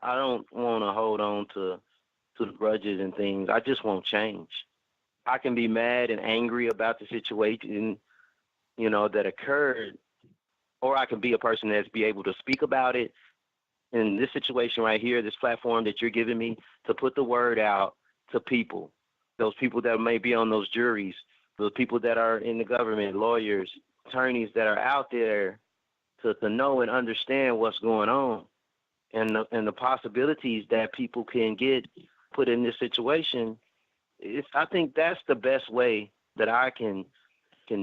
I don't want to hold on to the grudges and things. I just want change. I can be mad and angry about the situation, that occurred, or I can be a person that's be able to speak about it. In this situation right here, this platform that you're giving me, to put the word out to people, those people that may be on those juries, those people that are in the government, lawyers, attorneys that are out there to know and understand what's going on, and the possibilities that people can get put in this situation. I think that's the best way that I can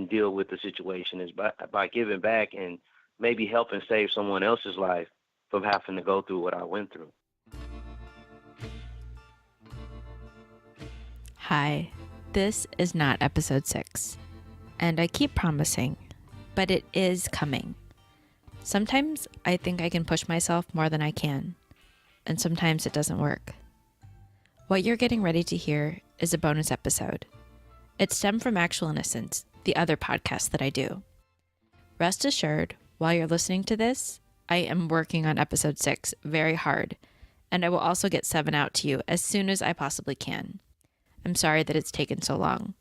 deal with the situation, is by giving back and maybe helping save someone else's life from having to go through what I went through. Hi, this is not episode 6, and I keep promising, but it is coming. Sometimes I think I can push myself more than I can, and sometimes it doesn't work. What you're getting ready to hear is a bonus episode. It stemmed from Actual Innocence, the other podcast that I do. Rest assured, while you're listening to this, I am working on episode 6 very hard, and I will also get 7 out to you as soon as I possibly can. I'm sorry that it's taken so long.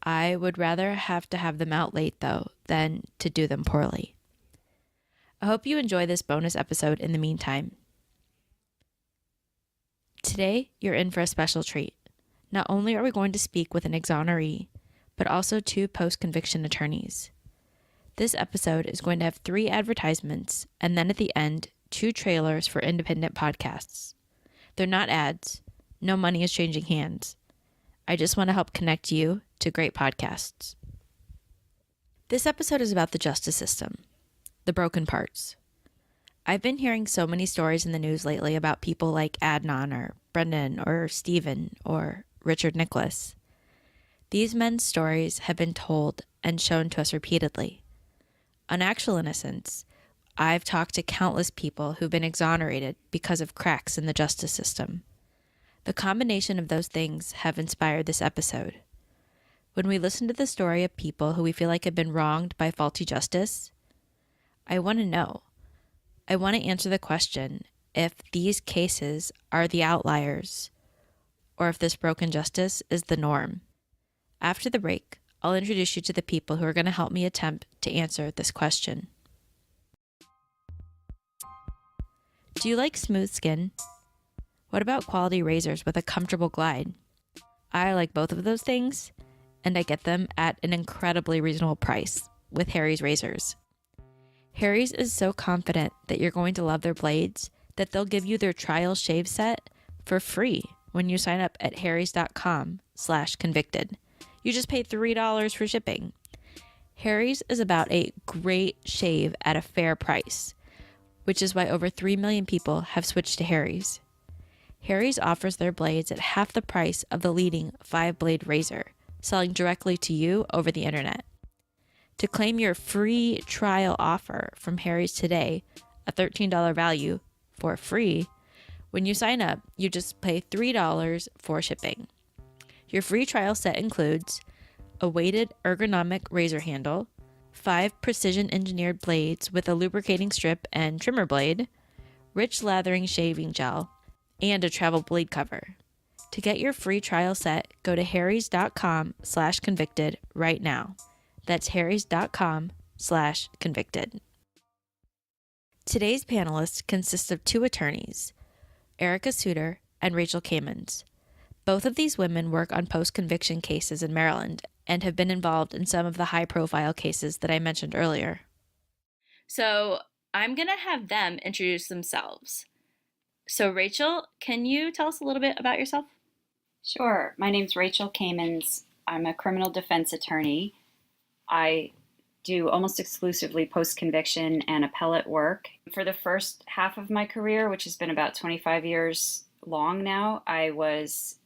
I would rather have to have them out late, though, than to do them poorly. I hope you enjoy this bonus episode in the meantime. Today, you're in for a special treat. Not only are we going to speak with an exoneree, but also 2 post-conviction attorneys. This episode is going to have 3 advertisements, and then at the end, 2 trailers for independent podcasts. They're not ads. No money is changing hands. I just want to help connect you to great podcasts. This episode is about the justice system, the broken parts. I've been hearing so many stories in the news lately about people like Adnan or Brendan or Stephen or Richard Nicolas. These men's stories have been told and shown to us repeatedly. On Actual Innocence, I've talked to countless people who've been exonerated because of cracks in the justice system. The combination of those things have inspired this episode. When we listen to the story of people who we feel like have been wronged by faulty justice, I want to know. I want to answer the question if these cases are the outliers or if this broken justice is the norm. After the break, I'll introduce you to the people who are going to help me attempt to answer this question. Do you like smooth skin? What about quality razors with a comfortable glide? I like both of those things, and I get them at an incredibly reasonable price with Harry's razors. Harry's is so confident that you're going to love their blades that they'll give you their trial shave set for free when you sign up at harrys.com/convicted. You just pay $3 for shipping. Harry's is about a great shave at a fair price, which is why over 3 million people have switched to Harry's. Harry's offers their blades at half the price of the leading 5-blade razor, selling directly to you over the internet. To claim your free trial offer from Harry's today, a $13 value for free, when you sign up, you just pay $3 for shipping. Your free trial set includes a weighted ergonomic razor handle, 5 precision-engineered blades with a lubricating strip and trimmer blade, rich lathering shaving gel, and a travel blade cover. To get your free trial set, go to harrys.com/convicted right now. That's harrys.com/convicted. Today's panelists consist of 2 attorneys, Erica Suter and Rachel Kamens. Both of these women work on post-conviction cases in Maryland and have been involved in some of the high-profile cases that I mentioned earlier. So I'm going to have them introduce themselves. So Rachel, can you tell us a little bit about yourself? Sure. My name's Rachel Kamens. I'm a criminal defense attorney. I do almost exclusively post-conviction and appellate work. For the first half of my career, which has been about 25 years long now, I was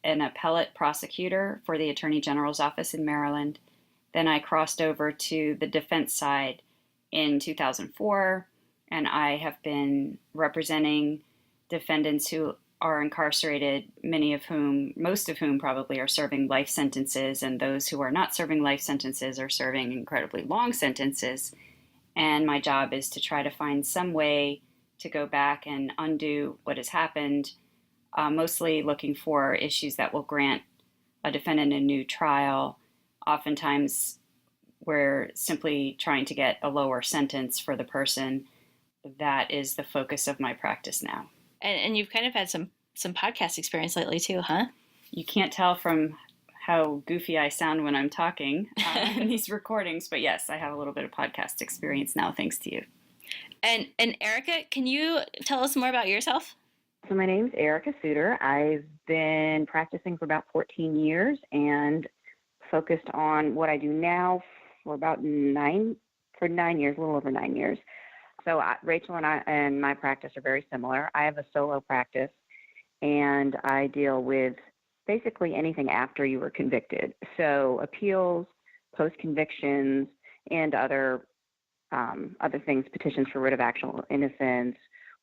an appellate prosecutor for the Attorney General's office in Maryland. Then I crossed over to the defense side in 2004, and I have been representing defendants who are incarcerated, most of whom probably are serving life sentences, and those who are not serving life sentences are serving incredibly long sentences. And my job is to try to find some way to go back and undo what has happened, mostly looking for issues that will grant a defendant a new trial. Oftentimes, we're simply trying to get a lower sentence for the person. That is the focus of my practice now. And you've kind of had some podcast experience lately too, huh? You can't tell from how goofy I sound when I'm talking in these recordings, but yes, I have a little bit of podcast experience now, thanks to you. And Erica, can you tell us more about yourself? So my name's Erica Suter. I've been practicing for about 14 years and focused on what I do now for about 9 years, a little over 9 years. So Rachel and I and my practice are very similar. I have a solo practice, and I deal with basically anything after you were convicted. So appeals, post-convictions, and other things, petitions for writ of actual innocence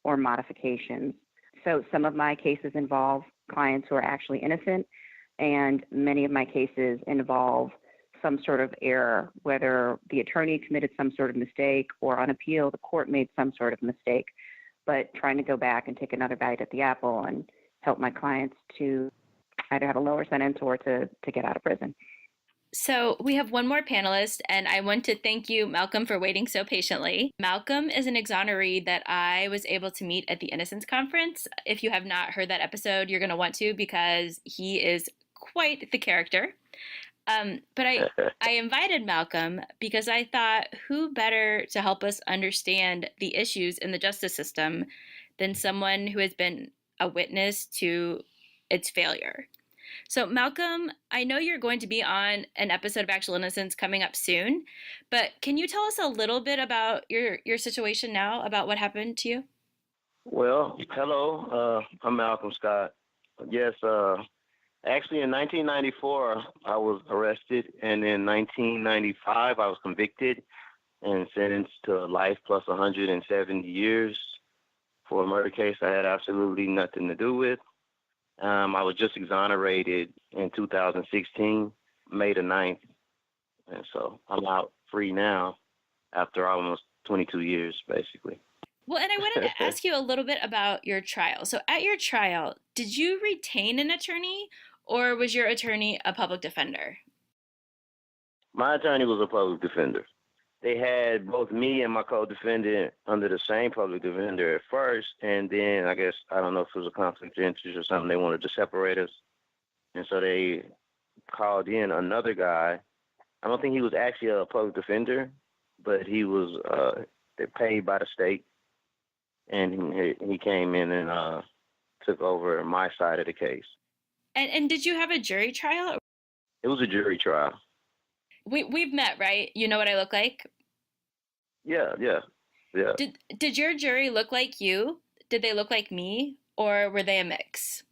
or modifications. So some of my cases involve clients who are actually innocent, and many of my cases involve some sort of error, whether the attorney committed some sort of mistake or on appeal, the court made some sort of mistake, but trying to go back and take another bite at the apple and help my clients to either have a lower sentence or to get out of prison. So we have one more panelist, and I want to thank you, Malcolm, for waiting so patiently. Malcolm is an exoneree that I was able to meet at the Innocence Conference. If you have not heard that episode, you're going to want to, because he is quite the character. But I invited Malcolm because I thought, who better to help us understand the issues in the justice system than someone who has been a witness to its failure. So Malcolm, I know you're going to be on an episode of Actual Innocence coming up soon, but can you tell us a little bit about your situation now, about what happened to you? Well, hello, I'm Malcolm Scott. Yes, actually in 1994, I was arrested, and in 1995, I was convicted and sentenced to life plus 170 years for a murder case I had absolutely nothing to do with. I was just exonerated in 2016, May the 9th, and so I'm out free now after almost 22 years, basically. Well, and I wanted to ask you a little bit about your trial. So at your trial, did you retain an attorney, or was your attorney a public defender? My attorney was a public defender. They had both me and my co-defendant under the same public defender at first, and then I guess, I don't know if it was a conflict of interest or something, they wanted to separate us. And so they called in another guy. I don't think he was actually a public defender, but he was paid by the state. And he came in and took over my side of the case. And did you have a jury trial? It was a jury trial. We've met, right? You know what I look like? Yeah. Did your jury look like you? Did they look like me? Or were they a mix?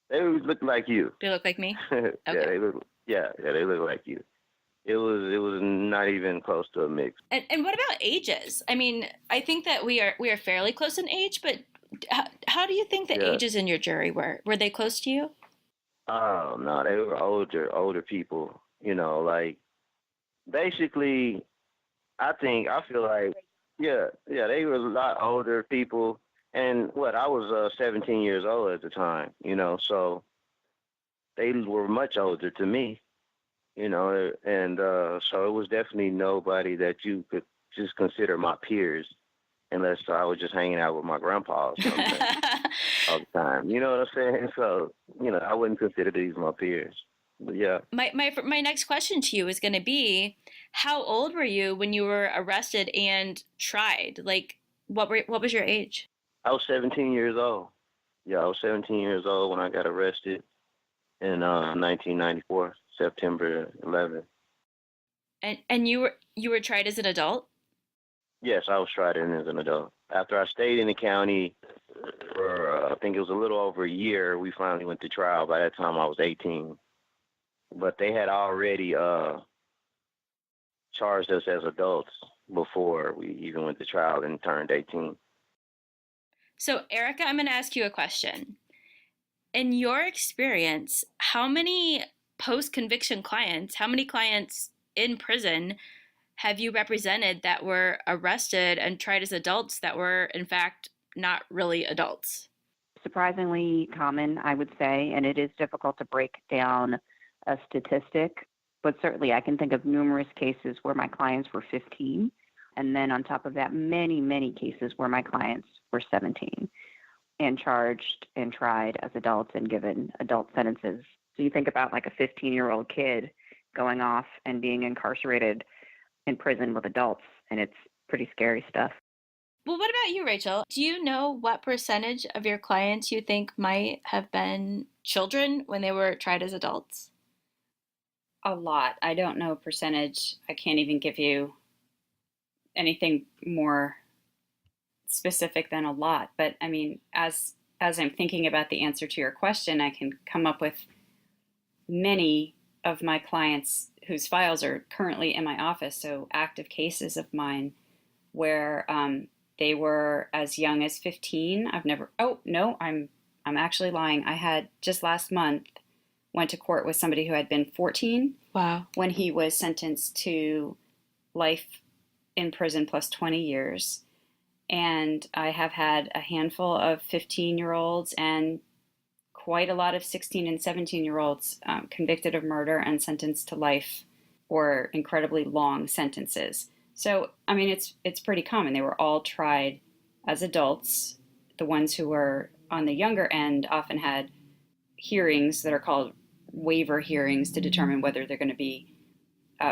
They looked like you. They look like me? Okay. Okay. They look like you. It was not even close to a mix. And what about ages? I mean, I think that we are fairly close in age, but how do you think the ages in your jury were? Were they close to you? Oh, no, they were older people, like, basically, I feel like, they were a lot older people. And I was 17 years old at the time, so they were much older to me, and so it was definitely nobody that you could just consider my peers, unless I was just hanging out with my grandpa or something all the time. You know what I'm saying? So, I wouldn't consider these my peers. But yeah. My next question to you is going to be, how old were you when you were arrested and tried? Like, what was your age? I was 17 years old. Yeah, I was 17 years old when I got arrested in 1994, September 11th. And you were tried as an adult? Yes, I was tried in as an adult. After I stayed in the county for, I think it was a little over a year, we finally went to trial. By that time, I was 18. But they had already charged us as adults before we even went to trial and turned 18. So, Erica, I'm going to ask you a question. In your experience, how many post-conviction clients, how many clients in prison have you represented that were arrested and tried as adults that were, in fact, not really adults? Surprisingly common, I would say, and it is difficult to break down a statistic, but certainly I can think of numerous cases where my clients were 15, and then on top of that, many, many cases where my clients were 17 and charged and tried as adults and given adult sentences. So you think about like a 15-year-old kid going off and being incarcerated in prison with adults, and it's pretty scary stuff. Well, what about you, Rachel? Do you know what percentage of your clients you think might have been children when they were tried as adults? A lot. I don't know a percentage. I can't even give you anything more specific than a lot. But I mean, as I'm thinking about the answer to your question, I can come up with many of my clients whose files are currently in my office, so active cases of mine where they were as young as 15. I'm actually lying. I had just last month went to court with somebody who had been 14. Wow. When he was sentenced to life in prison plus 20 years. And I have had a handful of 15-year-olds and quite a lot of 16 and 17-year-olds convicted of murder and sentenced to life or incredibly long sentences. So, I mean, it's pretty common. They were all tried as adults. The ones who were on the younger end often had hearings that are called waiver hearings to determine whether they're going to be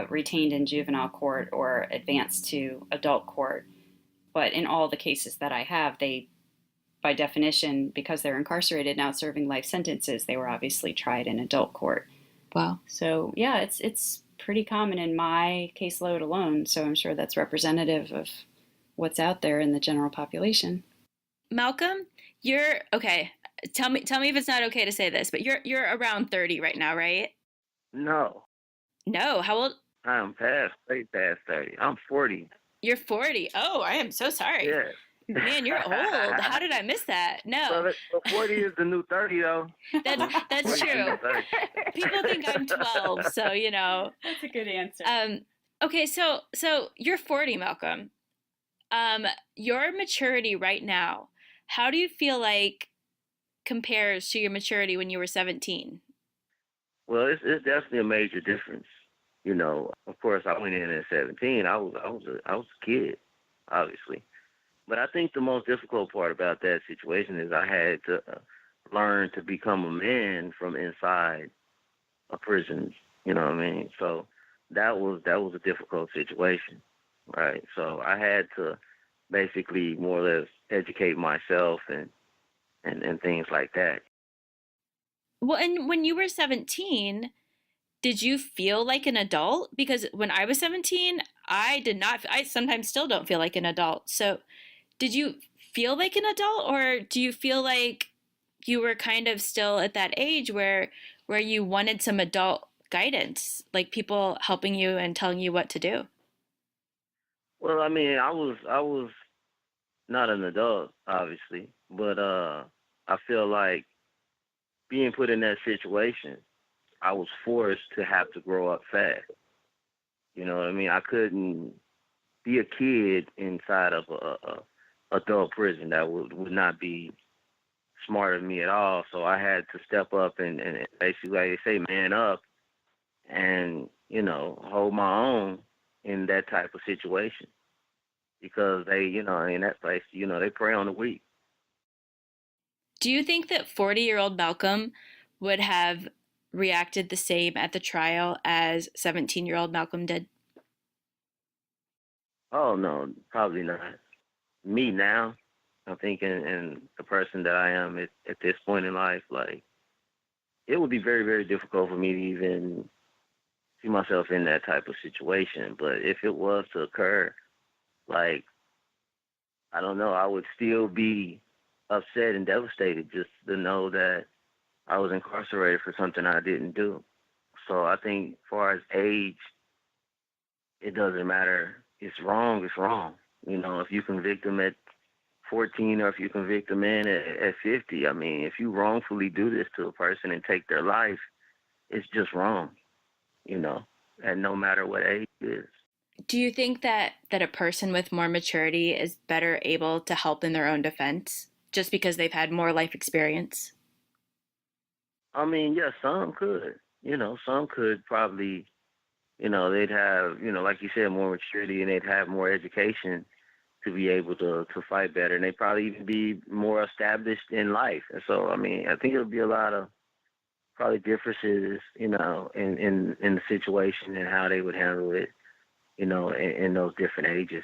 retained in juvenile court or advanced to adult court. But in all the cases that I have, they, by definition, because they're incarcerated now serving life sentences, they were obviously tried in adult court. Wow. So, yeah, it's pretty common in my caseload alone. So I'm sure that's representative of what's out there in the general population. Malcolm, you're okay. Tell me if it's not okay to say this, but you're around 30 right now, right? No, How old? I'm way past 30. I'm 40. You're 40. Oh, I am so sorry. Yeah. Man, you're old. How did I miss that? No. Well, 40 is the new 30, though. That's true. People think I'm 12, so you know. That's a good answer. Okay, so you're 40, Malcolm. Your maturity right now, how do you feel like compares to your maturity when you were 17? Well, it's definitely a major difference. You know, of course, I went in at 17. I was a kid, obviously. But I think the most difficult part about that situation is I had to learn to become a man from inside a prison. You know what I mean? So that was a difficult situation, right? So I had to basically more or less educate myself and things like that. Well, and when you were 17, did you feel like an adult? Because when I was 17, I did not. I sometimes still don't feel like an adult. So did you feel like an adult, or do you feel like you were kind of still at that age where you wanted some adult guidance, like people helping you and telling you what to do? Well, I mean, I was not an adult, obviously, but I feel like being put in that situation, I was forced to have to grow up fast. You know what I mean? I couldn't be a kid inside of a adult prison. That would not be smart of me at all. So I had to step up and basically, like they say, man up and, you know, hold my own in that type of situation. Because they, you know, in that place, you know, they prey on the weak. Do you think that 40-year-old Malcolm would have reacted the same at the trial as 17-year-old Malcolm did? Oh, no, probably not. Me now, I'm thinking, and the person that I am at this point in life, like, it would be very, very difficult for me to even see myself in that type of situation. But if it was to occur, like, I don't know, I would still be upset and devastated just to know that I was incarcerated for something I didn't do. So I think as far as age, it doesn't matter. It's wrong, it's wrong. You know, if you convict them at 14 or if you convict a man at 50, I mean, if you wrongfully do this to a person and take their life, it's just wrong, you know, and no matter what age it is. Do you think that a person with more maturity is better able to help in their own defense just because they've had more life experience? I mean, yeah, some could. Some could probably, they'd have, like you said, more maturity and they'd have more education to be able to fight better. And they'd probably even be more established in life. And so, I mean, I think it'll be a lot of probably differences, in the situation and how they would handle it, in those different ages.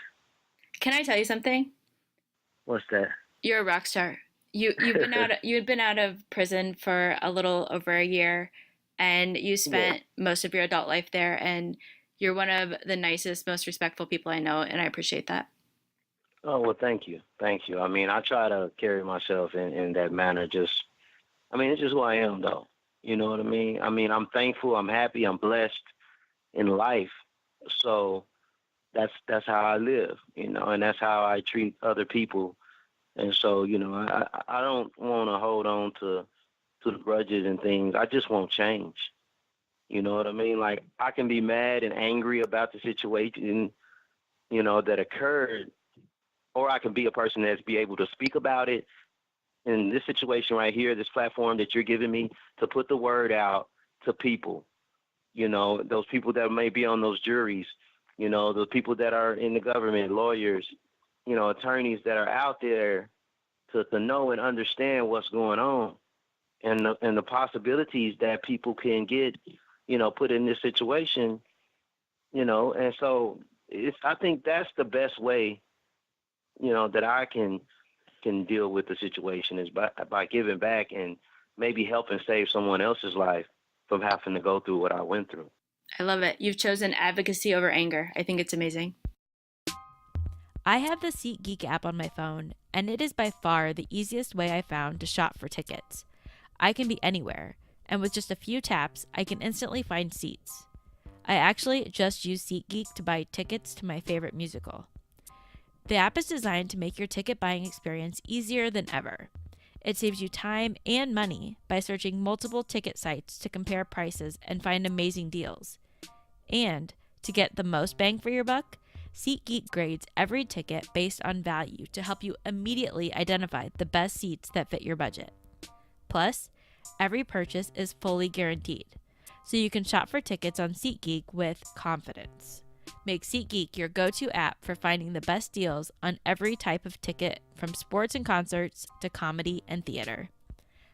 Can I tell you something? What's that? You're a rock star. You had been out of prison for a little over a year, and you Yeah. spent most of your adult life there, and you're one of the nicest, most respectful people I know, and I appreciate that. Oh, well, thank you. Thank you. I mean, I try to carry myself in that manner. I mean, it's just who I am, though. You know what I mean? I mean, I'm thankful, I'm happy, I'm blessed in life. So that's how I live, and that's how I treat other people. And so, I don't want to hold on to the grudges and things. I just want change. You know what I mean? Like I can be mad and angry about the situation, that occurred, or I can be a person that's be able to speak about it in this situation right here, this platform that you're giving me to put the word out to people, those people that may be on those juries, the people that are in the government, lawyers, attorneys that are out there to know and understand what's going on and the possibilities that people can get, put in this situation, and so I think that's the best way, that I can deal with the situation is by giving back and maybe helping save someone else's life from having to go through what I went through. I love it. You've chosen advocacy over anger. I think it's amazing. I have the SeatGeek app on my phone, and it is by far the easiest way I found to shop for tickets. I can be anywhere, and with just a few taps, I can instantly find seats. I actually just used SeatGeek to buy tickets to my favorite musical. The app is designed to make your ticket buying experience easier than ever. It saves you time and money by searching multiple ticket sites to compare prices and find amazing deals. And to get the most bang for your buck, SeatGeek grades every ticket based on value to help you immediately identify the best seats that fit your budget. Plus, every purchase is fully guaranteed, so you can shop for tickets on SeatGeek with confidence. Make SeatGeek your go-to app for finding the best deals on every type of ticket, from sports and concerts to comedy and theater.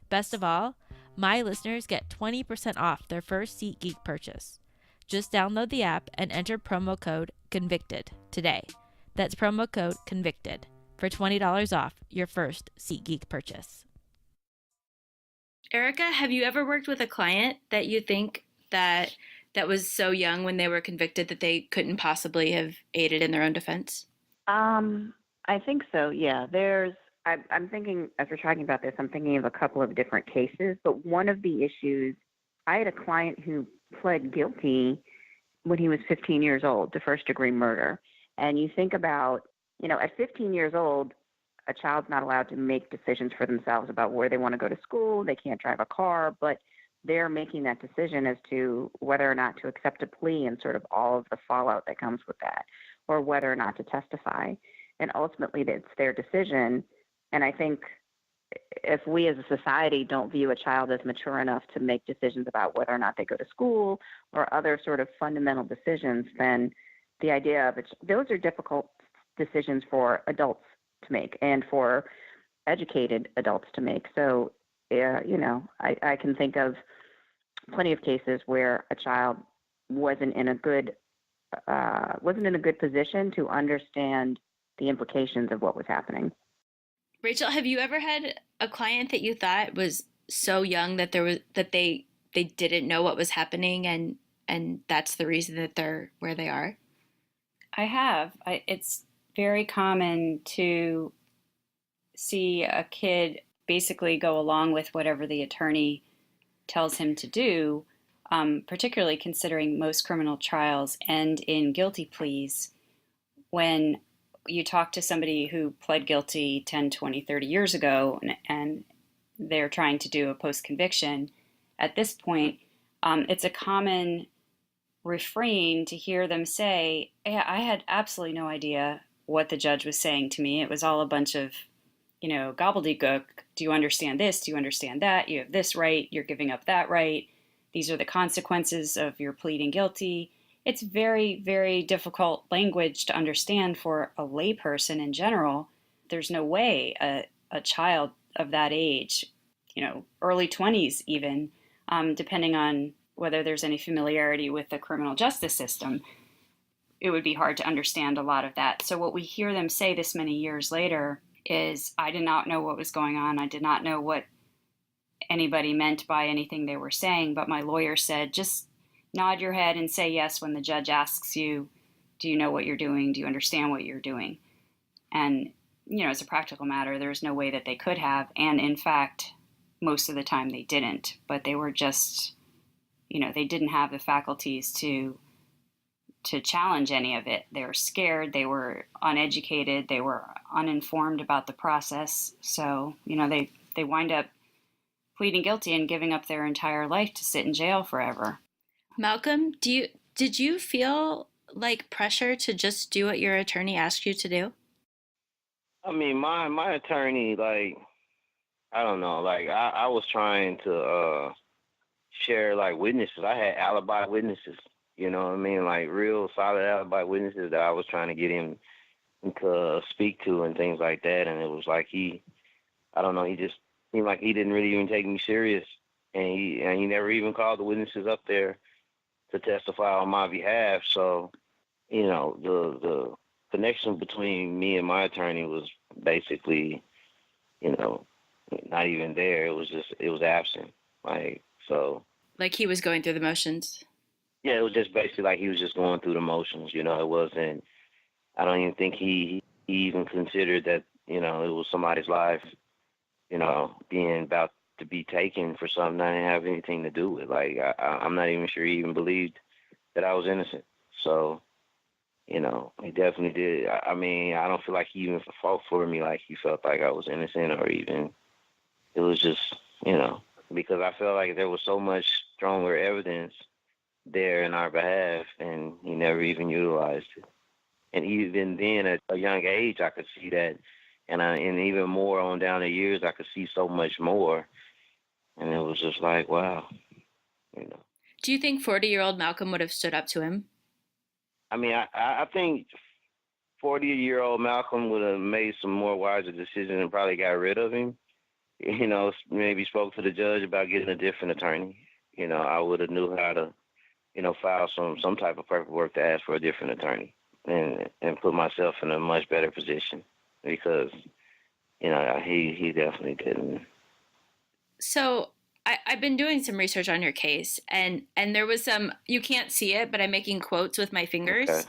Best of all, my listeners get 20% off their first SeatGeek purchase. Just download the app and enter promo code CONVICTED today. That's promo code CONVICTED for $20 off your first SeatGeek purchase. Erica, have you ever worked with a client that you think that was so young when they were convicted that they couldn't possibly have aided in their own defense? I think so. Yeah. I'm thinking as we're talking about this, I'm thinking of a couple of different cases. But one of the issues, I had a client who pled guilty when he was 15 years old to first-degree murder. And you think about, at 15 years old, a child's not allowed to make decisions for themselves about where they want to go to school. They can't drive a car, but they're making that decision as to whether or not to accept a plea and sort of all of the fallout that comes with that, or whether or not to testify. And ultimately, it's their decision. And I think if we as a society don't view a child as mature enough to make decisions about whether or not they go to school or other sort of fundamental decisions, then the idea of it, those are difficult decisions for adults to make and for educated adults to make. So, I can think of plenty of cases where a child wasn't in a good position to understand the implications of what was happening. Rachel, have you ever had a client that you thought was so young that they didn't know what was happening and that's the reason that they're where they are? I have. It's very common to see a kid basically go along with whatever the attorney tells him to do, particularly considering most criminal trials end in guilty pleas. When you talk to somebody who pled guilty 10, 20, 30 years ago and they're trying to do a post-conviction, at this point, it's a common refrain to hear them say, yeah, I had absolutely no idea what the judge was saying to me. It was all a bunch of, gobbledygook. Do you understand this? Do you understand that? You have this right. You're giving up that right. These are the consequences of your pleading guilty. It's very, very difficult language to understand for a layperson in general. There's no way a child of that age, early 20s even, depending on whether there's any familiarity with the criminal justice system, it would be hard to understand a lot of that. So what we hear them say this many years later is, I did not know what was going on. I did not know what anybody meant by anything they were saying, but my lawyer said, just nod your head and say yes when the judge asks you, do you know what you're doing? Do you understand what you're doing? And, as a practical matter, there's no way that they could have. And in fact, most of the time they didn't, but they were just, they didn't have the faculties to challenge any of it. They were scared. They were uneducated. They were uninformed about the process. So, they wind up pleading guilty and giving up their entire life to sit in jail forever. Malcolm, did you feel like pressure to just do what your attorney asked you to do? I mean, my attorney, like, I don't know, like, I was trying to share, like, witnesses. I had alibi witnesses, you know what I mean? Like, real solid alibi witnesses that I was trying to get him to speak to and things like that. And it was like he just seemed like he didn't really even take me serious. And he never even called the witnesses up there to testify on my behalf. So, the connection between me and my attorney was basically, not even there. It was absent. Like he was going through the motions. Yeah, it was just basically like he was just going through the motions. It wasn't, I don't even think he even considered that, it was somebody's life, being about to be taken for something I didn't have anything to do with. Like, I'm not even sure he even believed that I was innocent. So, he definitely did. I mean, I don't feel like he even fought for me like he felt like I was innocent, or even, it was just, because I felt like there was so much stronger evidence there in our behalf, and he never even utilized it. And even then, at a young age, I could see that, and even more on down the years, I could see so much more, and it was just like, wow, Do you think 40-year-old Malcolm would have stood up to him? I mean, I think 40-year-old Malcolm would have made some more wiser decisions and probably got rid of him. Maybe spoke to the judge about getting a different attorney. I would have knew how to, file some type of paperwork to ask for a different attorney and put myself in a much better position, because, he definitely didn't. So I've been doing some research on your case, and there was some, you can't see it, but I'm making quotes with my fingers, okay,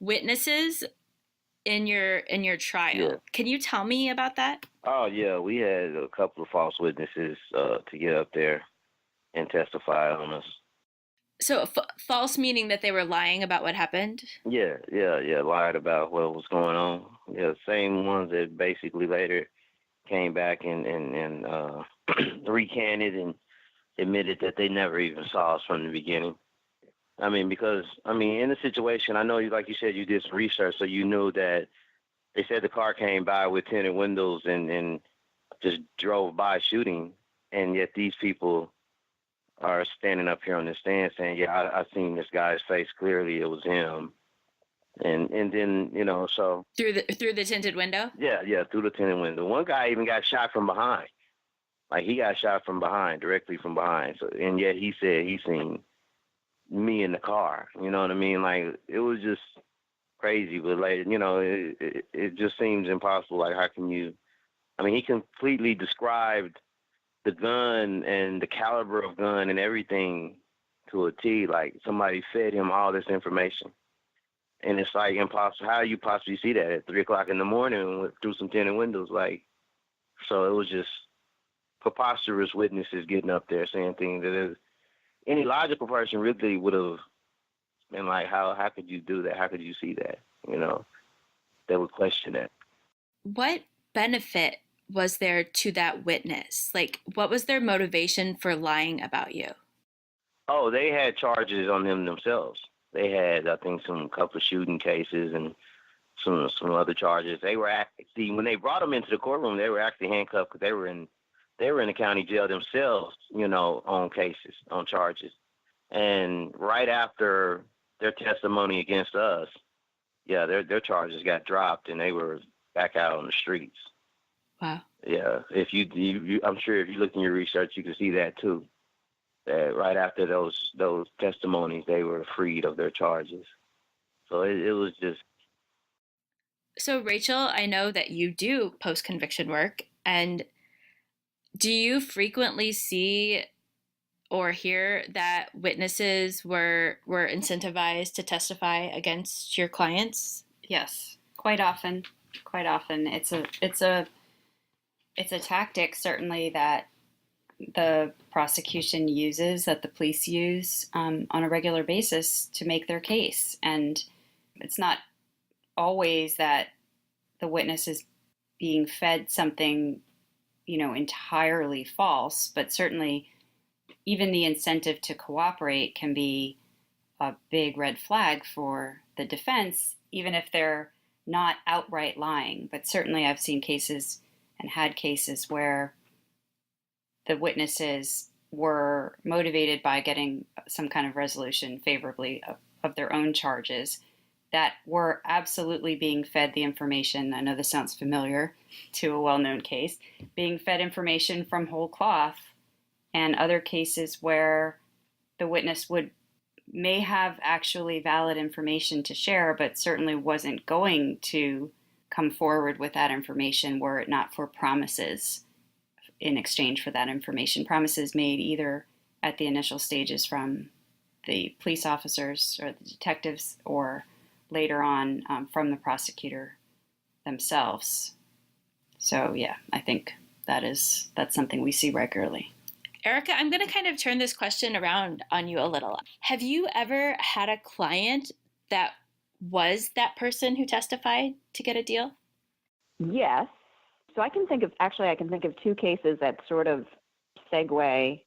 witnesses in your trial. Yeah. Can you tell me about that? Oh, yeah. We had a couple of false witnesses to get up there and testify on us. So false meaning that they were lying about what happened? Yeah, lied about what was going on. Yeah, same ones that basically later came back and recanted and admitted that they never even saw us from the beginning. I mean, because, in the situation, I know, like you said, you did some research, so you knew that they said the car came by with tinted windows and just drove by shooting, and yet these people are standing up here on the stand saying, yeah, I seen this guy's face clearly, it was him. And then, so. Through the tinted window? Yeah, through the tinted window. One guy even got shot from behind. Like, he got shot from behind, directly from behind. So, and yet he said he seen me in the car. You know what I mean? Like, it was just crazy. But later, it just seems impossible. Like, how can you? He completely described the gun and the caliber of gun and everything to a T. Like, somebody fed him all this information. And it's like impossible. How do you possibly see that at 3:00 in the morning through some tinted windows? Like, so it was just preposterous witnesses getting up there saying things that any logical person really would have been like, how could you do that? How could you see that? They would question that. What benefit was there to that witness? Like, what was their motivation for lying about you? Oh, they had charges on them themselves. They had, I think, some couple of shooting cases and some other charges. They were actually, when they brought them into the courtroom, they were actually handcuffed because they were in the county jail themselves, on cases, on charges. And right after their testimony against us, yeah, their charges got dropped and they were back out on the streets. Wow. Yeah, if you I'm sure if you look in your research, you can see that too. That right after those testimonies, they were freed of their charges. So it was just. So Rachel, I know that you do post-conviction work, and do you frequently see or hear that witnesses were incentivized to testify against your clients? Yes, quite often. Quite often, it's a tactic certainly that the prosecution uses, that the police use on a regular basis to make their case. And it's not always that the witness is being fed something, entirely false, but certainly even the incentive to cooperate can be a big red flag for the defense, even if they're not outright lying. But certainly I've seen cases and had cases where the witnesses were motivated by getting some kind of resolution favorably of their own charges that were absolutely being fed the information. I know this sounds familiar to a well-known case, being fed information from whole cloth, and other cases where the witness may have actually valid information to share, but certainly wasn't going to come forward with that information were it not for promises in exchange for that information. Promises made either at the initial stages from the police officers or the detectives, or later on from the prosecutor themselves. So yeah, I think that's something we see regularly. Erica, I'm going to kind of turn this question around on you a little. Have you ever had a client that was that person who testified to get a deal? Yes. So I can think of two cases that sort of segue,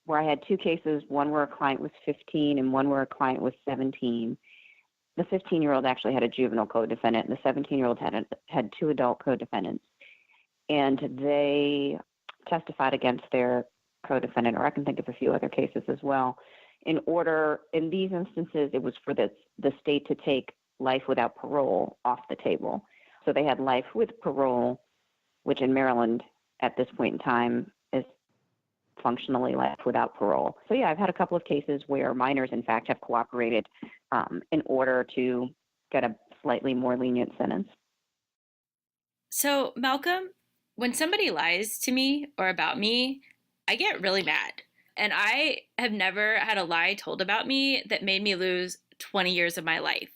where I had two cases, one where a client was 15 and one where a client was 17. The 15-year-old actually had a juvenile co-defendant, and the 17-year-old had two adult co-defendants. And they testified against their co-defendant, or I can think of a few other cases as well. In these instances, it was for the state to take life without parole off the table. So they had life with parole, which in Maryland at this point in time is functionally life without parole. So yeah, I've had a couple of cases where minors, in fact, have cooperated in order to get a slightly more lenient sentence. So Malcolm, when somebody lies to me or about me, I get really mad. And I have never had a lie told about me that made me lose 20 years of my life.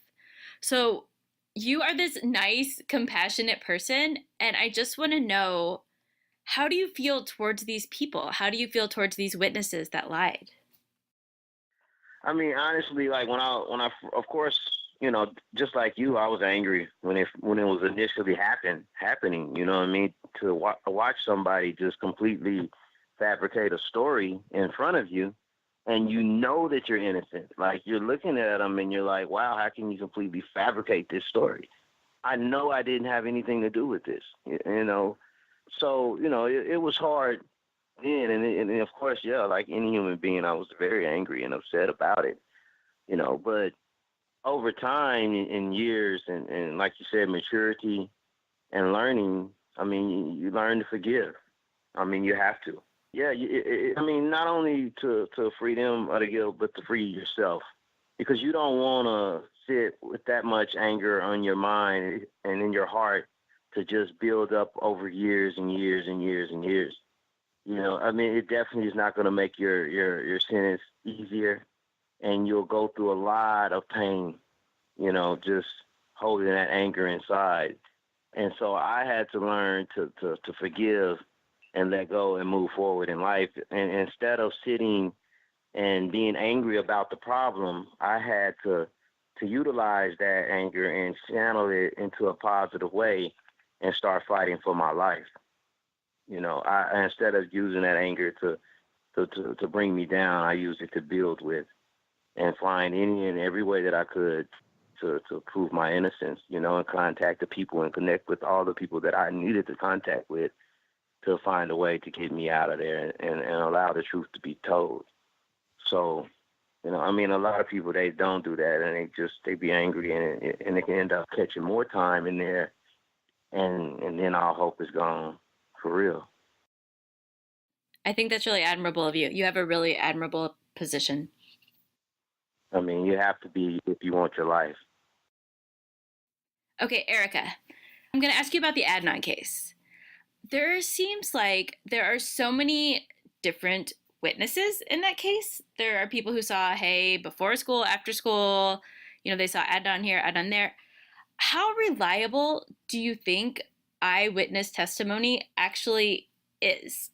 So you are this nice, compassionate person, and I just want to know, how do you feel towards these people? How do you feel towards these witnesses that lied? I mean, honestly, like when I, of course, just like you, I was angry when it was initially happening. You know what I mean? To watch somebody just completely fabricate a story in front of you, and you know that you're innocent. Like, you're looking at them and you're like, wow, how can you completely fabricate this story? I know I didn't have anything to do with this, So, it was hard then. And of course, yeah, like any human being, I was very angry and upset about it, but over time and years and like you said, maturity and learning, I mean, you learn to forgive. I mean, you have to. Yeah, not only to free them of the guilt, but to free yourself, because you don't want to sit with that much anger on your mind and in your heart to just build up over years and years and years and years. It definitely is not going to make your sentence easier, and you'll go through a lot of pain, just holding that anger inside. And so I had to learn to forgive and let go and move forward in life. And instead of sitting and being angry about the problem, I had to utilize that anger and channel it into a positive way and start fighting for my life. Instead of using that anger to bring me down, I use it to build with. and find any and every way that I could to prove my innocence, and contact the people and connect with all the people that I needed to contact with to find a way to get me out of there and allow the truth to be told. So, a lot of people, they don't do that, and they be angry, and they can end up catching more time in there, and then all hope is gone, for real. I think that's really admirable of you. You have a really admirable position. You have to be if you want your life. Okay, Erica, I'm going to ask you about the Adnan case. There seems like there are so many different witnesses in that case. There are people who saw Hay before school, after school. They saw Adnan here, Adnan there. How reliable do you think eyewitness testimony actually is?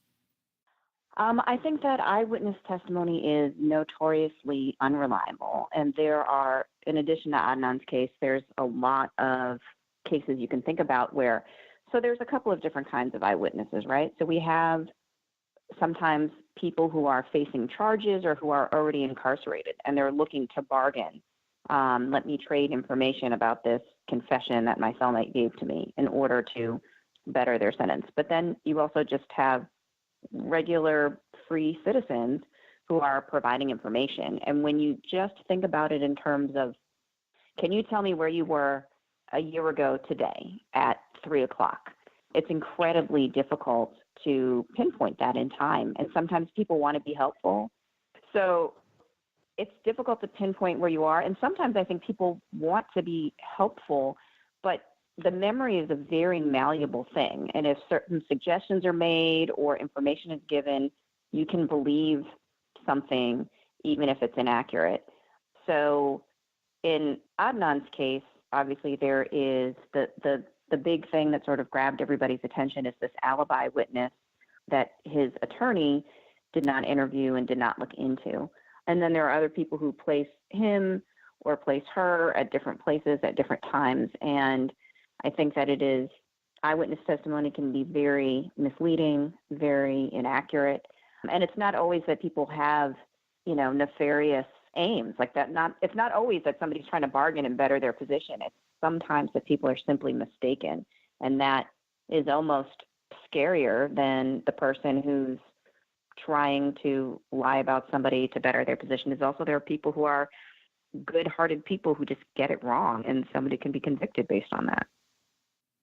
I think that eyewitness testimony is notoriously unreliable. And there are, in addition to Adnan's case, there's a lot of cases you can think about where, so there's a couple of different kinds of eyewitnesses, right? So we have sometimes people who are facing charges or who are already incarcerated and they're looking to bargain. Let me trade information about this confession that my cellmate gave to me in order to better their sentence. But then you also just have regular free citizens who are providing information. And when you just think about it in terms of, can you tell me where you were a year ago today at 3:00? It's incredibly difficult to pinpoint that in time. And sometimes people want to be helpful. So it's difficult to pinpoint where you are. And sometimes I think people want to be helpful, but the memory is a very malleable thing. And if certain suggestions are made or information is given, you can believe something even if it's inaccurate. So in Adnan's case, obviously there is the big thing that sort of grabbed everybody's attention is this alibi witness that his attorney did not interview and did not look into. And then there are other people who place him or place her at different places at different times. And I think that it is, eyewitness testimony can be very misleading, very inaccurate. And it's not always that people have, nefarious aims like that. It's not always that somebody's trying to bargain and better their position. It's sometimes that people are simply mistaken. And that is almost scarier than the person who's trying to lie about somebody to better their position. Is also there are people who are good-hearted people who just get it wrong, and somebody can be convicted based on that.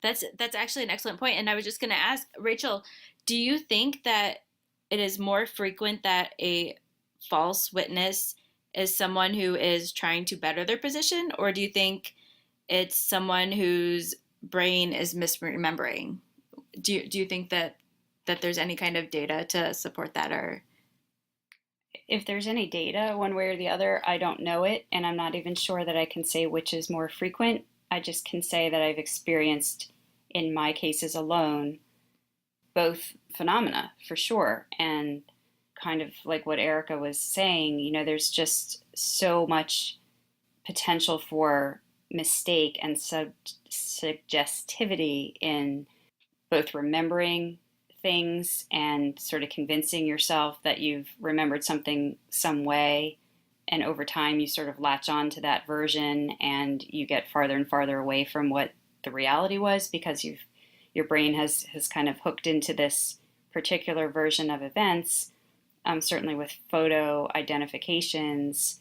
That's actually an excellent point. And I was just going to ask, Rachel, do you think that it is more frequent that a false witness is someone who is trying to better their position, or do you think it's someone whose brain is misremembering? Do you think that there's any kind of data to support that? Or if there's any data one way or the other, I don't know it, and I'm not even sure that I can say which is more frequent. I just can say that I've experienced in my cases alone both phenomena for sure. And kind of like what Erica was saying, there's just so much potential for mistake and suggestivity in both remembering things and sort of convincing yourself that you've remembered something some way. And over time, you sort of latch on to that version and you get farther and farther away from what the reality was because your brain has kind of hooked into this particular version of events. Certainly with photo identifications,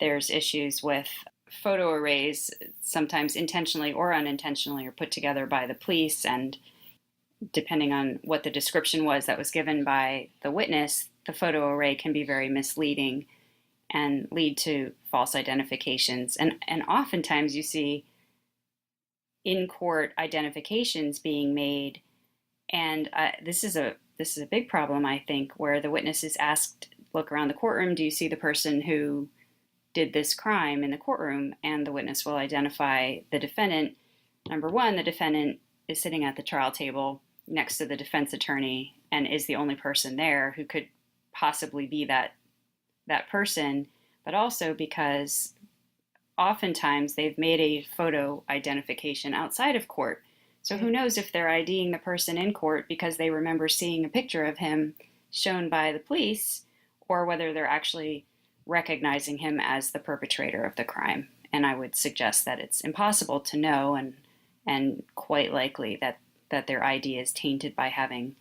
there's issues with photo arrays, sometimes intentionally or unintentionally, are put together by the police. And depending on what the description was that was given by the witness, the photo array can be very misleading and lead to false identifications. And oftentimes you see in-court identifications being made. And this is a big problem, I think, where the witness is asked, look around the courtroom, do you see the person who did this crime in the courtroom? And the witness will identify the defendant. Number one, the defendant is sitting at the trial table next to the defense attorney and is the only person there who could possibly be that person, but also because oftentimes they've made a photo identification outside of court. So who knows if they're IDing the person in court because they remember seeing a picture of him shown by the police, or whether they're actually recognizing him as the perpetrator of the crime. And I would suggest that it's impossible to know, and quite likely that their ID is tainted by having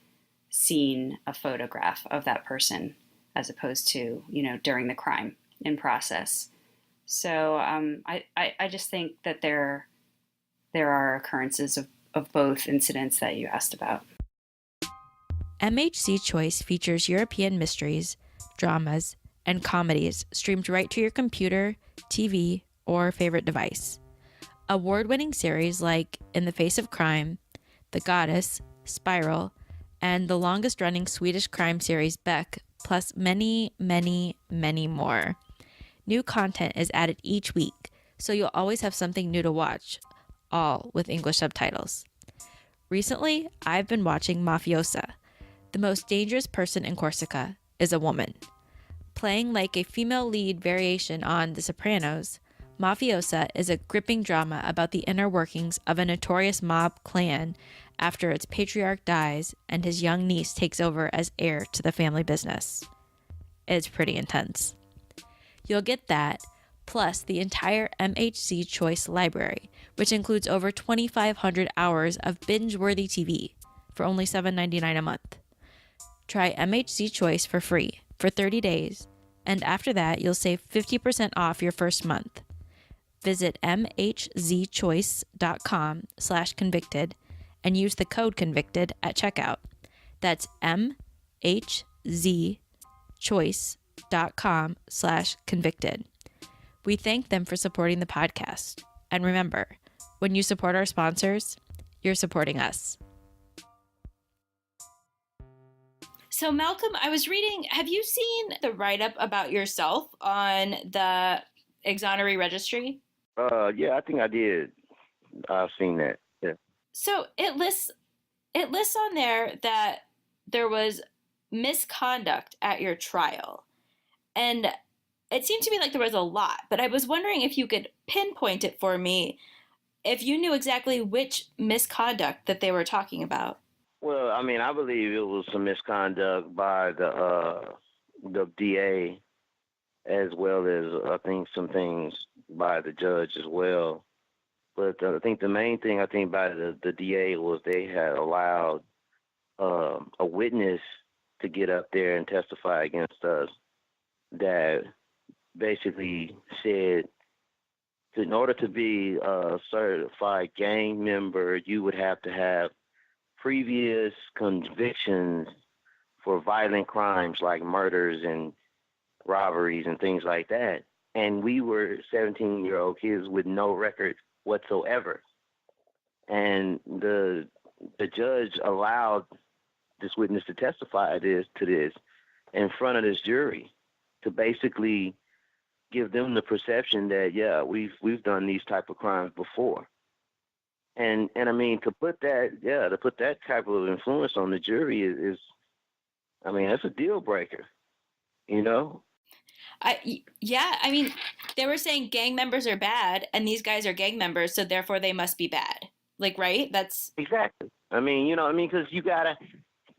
seen a photograph of that person as opposed to, during the crime in process. So I just think that there are occurrences of both incidents that you asked about. MHC Choice features European mysteries, dramas, and comedies streamed right to your computer, TV, or favorite device. Award-winning series like In the Face of Crime, The Goddess, Spiral, and the longest-running Swedish crime series Beck, plus many, many, many more. New content is added each week, so you'll always have something new to watch, all with English subtitles. Recently, I've been watching Mafiosa. The most dangerous person in Corsica is a woman. Playing like a female lead variation on The Sopranos, Mafiosa is a gripping drama about the inner workings of a notorious mob clan after its patriarch dies and his young niece takes over as heir to the family business. It's pretty intense. You'll get that, plus the entire MHC Choice library, which includes over 2,500 hours of binge-worthy TV for only $7.99 a month. Try MHC Choice for free for 30 days, and after that, you'll save 50% off your first month. Visit mhzchoice.com/convicted and use the code convicted at checkout. That's mhzchoice.com/convicted. We thank them for supporting the podcast. And remember, when you support our sponsors, you're supporting us. So Malcolm, I was reading, have you seen the write-up about yourself on the Exoneree Registry? Yeah, I think I did. I've seen that. Yeah. So it lists on there that there was misconduct at your trial. And it seemed to me like there was a lot, but I was wondering if you could pinpoint it for me, if you knew exactly which misconduct that they were talking about. Well, I mean, I believe it was some misconduct by the DA, as well as I think some things by the judge as well. But I think the main thing by the DA was they had allowed a witness to get up there and testify against us that basically said in order to be a certified gang member, you would have to have previous convictions for violent crimes like murders and robberies and things like that. And we were 17-year-old kids with no record whatsoever. And the judge allowed this witness to testify to this in front of this jury to basically give them the perception that, yeah, we've done these type of crimes before. And I mean, to put that type of influence on the jury is I mean, that's a deal breaker, you know? I mean, they were saying gang members are bad and these guys are gang members, so therefore they must be bad. Like, right? That's exactly. I mean, because you gotta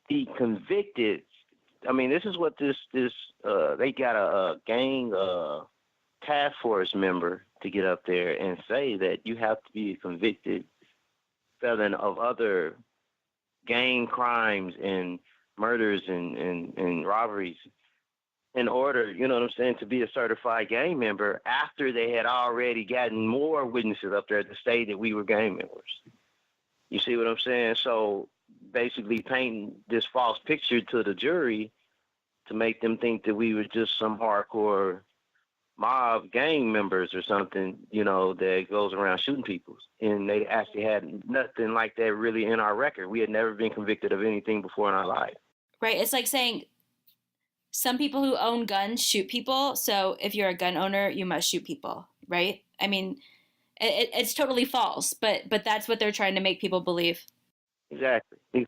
be convicted. I mean, this is what this they got a gang task force member to get up there and say that you have to be a convicted felon of other gang crimes and murders and robberies in order, you know what I'm saying, to be a certified gang member after they had already gotten more witnesses up there to say that we were gang members. You see what I'm saying? So basically painting this false picture to the jury to make them think that we were just some hardcore mob gang members or something, that goes around shooting people. And they actually had nothing like that really in our record. We had never been convicted of anything before in our life. right. It's like saying some people who own guns shoot people. So if you're a gun owner, you must shoot people, right? I mean, it's totally false, but that's what they're trying to make people believe. Exactly. They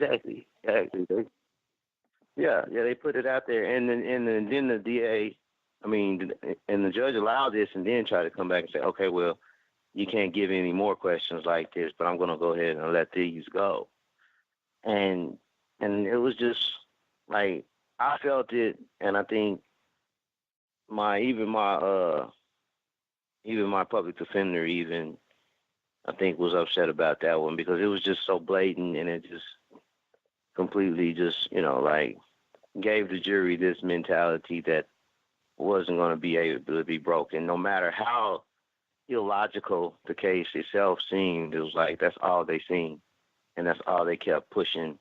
put it out there, and then the DA, and the judge allowed this, and then tried to come back and say, okay, well, you can't give any more questions like this, but I'm going to go ahead and let these go. And it was just like, I felt it, and I think my even my even my public defender even I think was upset about that one because it was just so blatant and it just completely just like gave the jury this mentality that wasn't going to be able to be broken, no matter how illogical the case itself seemed. It was like that's all they seen, and that's all they kept pushing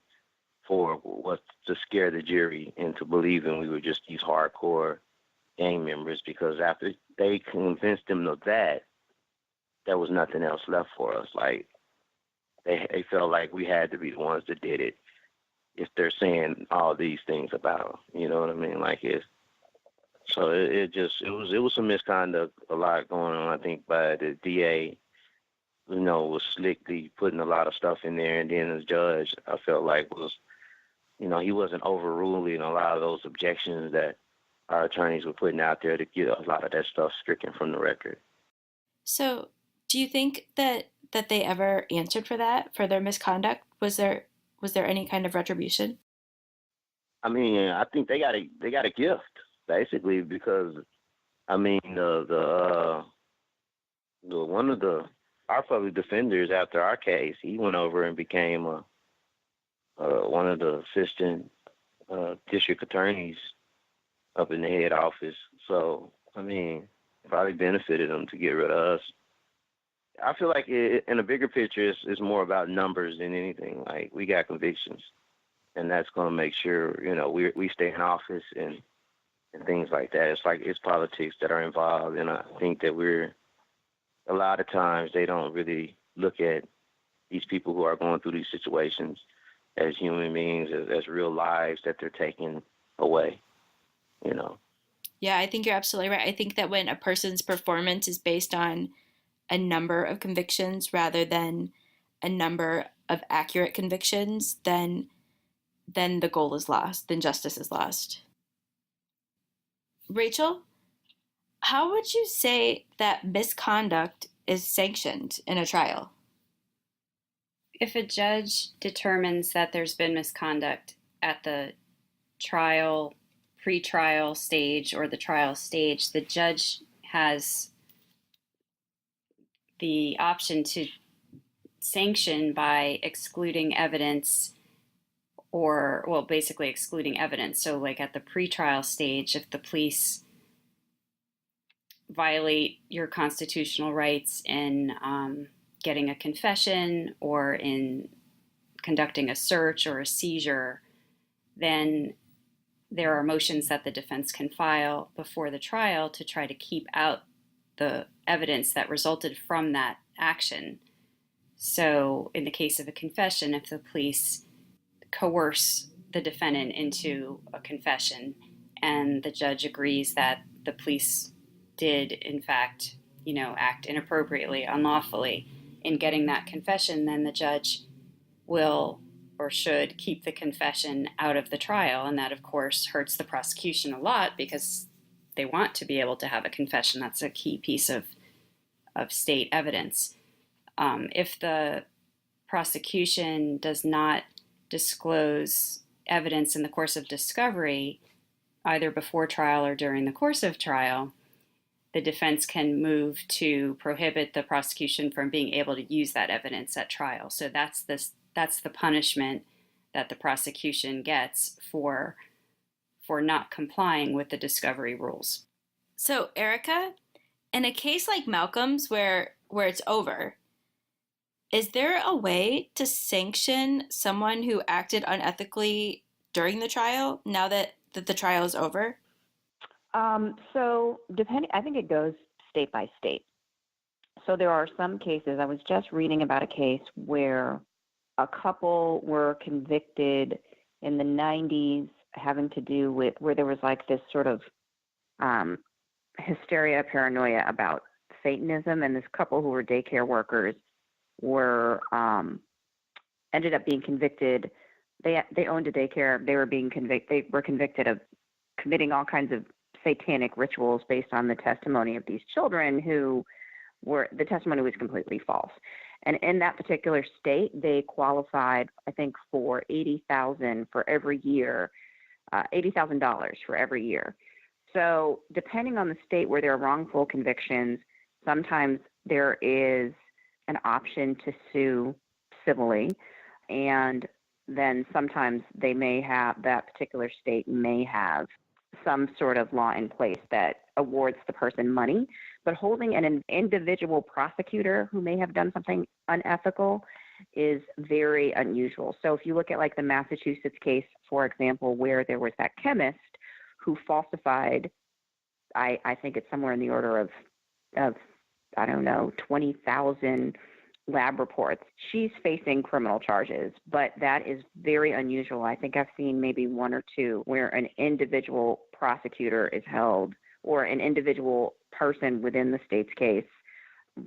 for was to scare the jury into believing we were just these hardcore gang members. Because after they convinced them of that, there was nothing else left for us. Like they felt like we had to be the ones that did it. If they're saying all these things about them, you know what I mean? Like it was some misconduct, a lot going on. I think by the DA, was slickly putting a lot of stuff in there, and then the judge, I felt like was, he wasn't overruling a lot of those objections that our attorneys were putting out there to get a lot of that stuff stricken from the record. So, do you think that they ever answered for that, for their misconduct? Was there any kind of retribution? I mean, I think they got a gift basically because, I mean, the one of our public defenders after our case, he went over and became one of the assistant district attorneys up in the head office. So, I mean, probably benefited them to get rid of us. I feel like in a bigger picture, it's more about numbers than anything. Like, we got convictions, and that's going to make sure, we stay in office and things like that. It's like it's politics that are involved, and I think that a lot of times they don't really look at these people who are going through these situations as human beings, as real lives that they're taking away, Yeah, I think you're absolutely right. I think that when a person's performance is based on a number of convictions rather than a number of accurate convictions, then the goal is lost, then justice is lost. Rachel, how would you say that misconduct is sanctioned in a trial? If a judge determines that there's been misconduct at the trial, pre-trial stage, or the trial stage, the judge has the option to sanction by excluding evidence basically excluding evidence. So like at the pretrial stage, if the police violate your constitutional rights in getting a confession or in conducting a search or a seizure, then there are motions that the defense can file before the trial to try to keep out the evidence that resulted from that action. So in the case of a confession, if the police coerce the defendant into a confession and the judge agrees that the police did in fact, act inappropriately, unlawfully in getting that confession, then the judge will or should keep the confession out of the trial. And that, of course, hurts the prosecution a lot because they want to be able to have a confession. That's a key piece of state evidence. If the prosecution does not disclose evidence in the course of discovery, either before trial or during the course of trial, the defense can move to prohibit the prosecution from being able to use that evidence at trial. So that's the punishment that the prosecution gets for not complying with the discovery rules. So, Erica, in a case like Malcolm's where it's over, is there a way to sanction someone who acted unethically during the trial now that the trial is over? So I think it goes state by state. So there are some cases, I was just reading about a case where a couple were convicted in the 90s having to do with where there was like this sort of hysteria, paranoia about Satanism, and this couple who were daycare workers were ended up being convicted. They owned a daycare. They were convicted of committing all kinds of satanic rituals based on the testimony of these children the testimony was completely false. And in that particular state, they qualified, I think, for $80,000 for every year, $80,000 for every year. So depending on the state where there are wrongful convictions, sometimes there is an option to sue civilly, and then sometimes they may have, that particular state may have some sort of law in place that awards the person money. But holding an individual prosecutor who may have done something unethical is very unusual. So if you look at like the Massachusetts case, for example, where there was that chemist who falsified, I think it's somewhere in the order of I don't know, 20,000 lab reports. She's facing criminal charges, but that is very unusual. I think I've seen maybe one or two where an individual prosecutor is held, or an individual person within the state's case,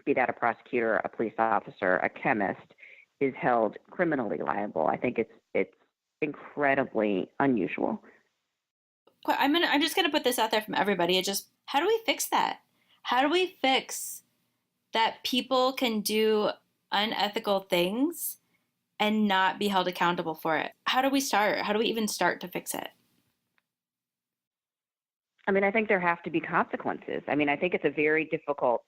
be that a prosecutor, a police officer, a chemist, is held criminally liable. I think it's incredibly unusual. I'm just gonna put this out there from everybody. How do we fix that? How do we fix that people can do unethical things and not be held accountable for it? How do we start? How do we even start to fix it? I mean, I think there have to be consequences. I mean, I think it's a very difficult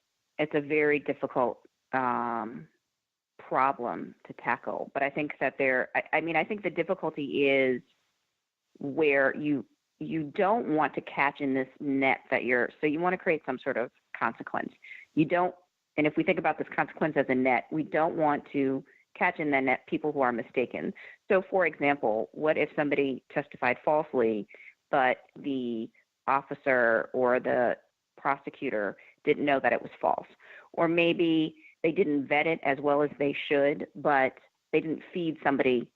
problem to tackle. But I think that I think the difficulty is where you don't want to catch in this net so you want to create some sort of consequence. And if we think about this consequence as a net, we don't want to catch in the net people who are mistaken. So for example, what if somebody testified falsely, but the officer or the prosecutor didn't know that it was false? Or maybe they didn't vet it as well as they should, but they didn't feed somebody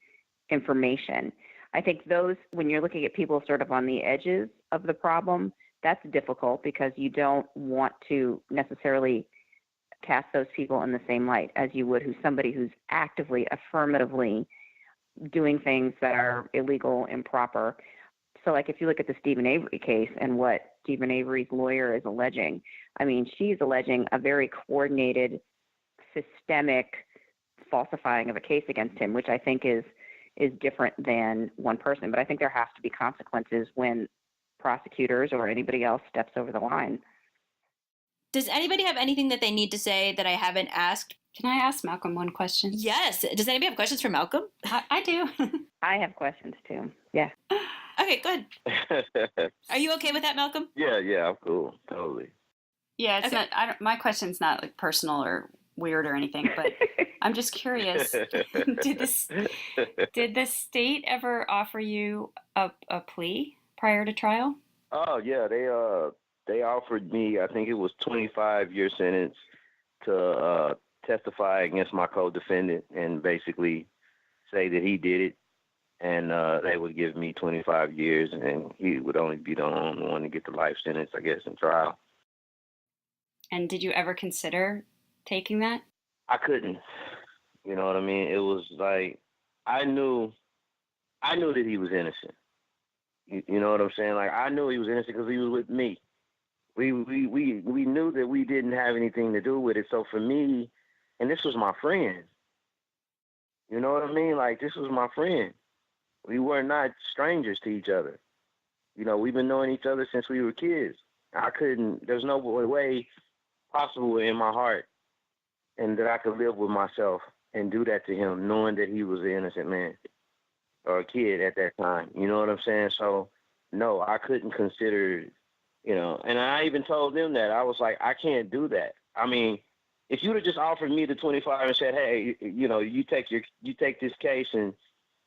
information. I think when you're looking at people sort of on the edges of the problem, that's difficult because you don't want to necessarily cast those people in the same light as you would somebody who's actively, affirmatively doing things that are illegal, improper. So like if you look at the Stephen Avery case and what Stephen Avery's lawyer is alleging, I mean, she's alleging a very coordinated, systemic falsifying of a case against him, which I think is different than one person. But I think there has to be consequences when prosecutors or anybody else steps over the line. Does anybody have anything that they need to say that I haven't asked? Can I ask Malcolm one question? Yes. Does anybody have questions for Malcolm? I do. I have questions too. Yeah. Okay, go ahead. Are you okay with that, Malcolm? Yeah, I'm cool. Totally. Yeah, it's Okay. not. My question's not like personal or weird or anything, but I'm just curious. Did the state ever offer you a plea prior to trial? Oh yeah, they offered me, I think it was 25-year sentence to testify against my co-defendant and basically say that he did it, and they would give me 25 years, and he would only be the only one to get the life sentence, I guess, in trial. And did you ever consider taking that? I couldn't. You know what I mean? It was like I knew that he was innocent. You know what I'm saying? Like I knew he was innocent because he was with me. We knew that we didn't have anything to do with it. So for me, and this was my friend. You know what I mean? Like this was my friend. We were not strangers to each other. You know, we've been knowing each other since we were kids. There's no way possible in my heart and that I could live with myself and do that to him, knowing that he was an innocent man or a kid at that time. You know what I'm saying? So, no, I couldn't consider, and I even told them that. I was like, I can't do that. I mean, if you would have just offered me the 25 and said, hey, you take this case and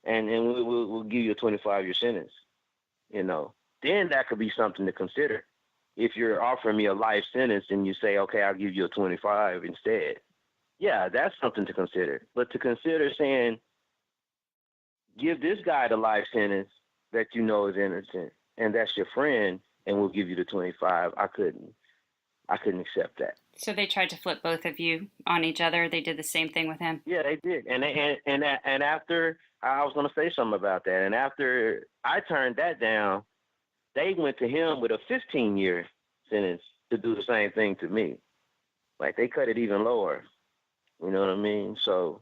we'll give you a 25-year sentence, then that could be something to consider. If you're offering me a life sentence and you say, okay, I'll give you a 25 instead, yeah, that's something to consider. But to consider saying, give this guy the life sentence that you know is innocent, and that's your friend, and we'll give you the 25, I couldn't accept that. So they tried to flip both of you on each other. They did the same thing with him. Yeah, they did. And after I was going to say something about that, and after I turned that down, they went to him with a 15-year sentence to do the same thing to me. Like they cut it even lower. You know what I mean? So,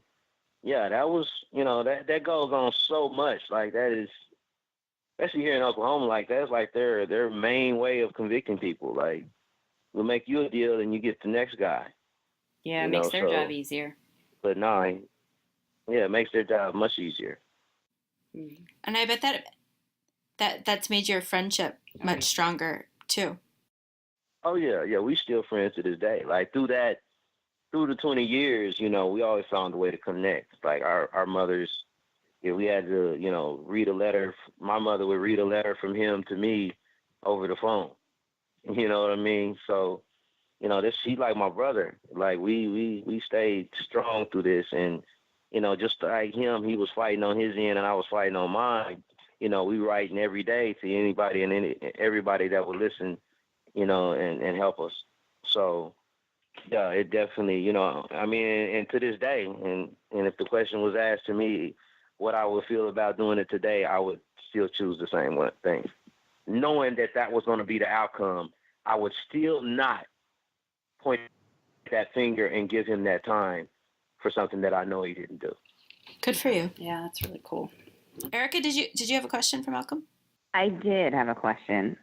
yeah, that was, that goes on so much. Like that's especially here in Oklahoma, like that's like their main way of convicting people. Like, we'll make you a deal and you get the next guy. Yeah, it makes their job easier. But no, yeah, it makes their job much easier. And I bet that's made your friendship much stronger too. Oh yeah, we still friends to this day. Like through the 20 years, we always found a way to connect. Like our mothers, if we had to, read a letter, my mother would read a letter from him to me over the phone. You know what I mean? So, he's like my brother. Like we stayed strong through this, and just like him, he was fighting on his end and I was fighting on mine. We writing every day to anybody and everybody that would listen, and help us. So yeah, it definitely, and to this day, and if the question was asked to me what I would feel about doing it today, I would still choose the same thing. Knowing that was going to be the outcome, I would still not point that finger and give him that time for something that I know he didn't do. Good for you. Yeah, that's really cool. Erica, did you have a question for Malcolm? I did have a question.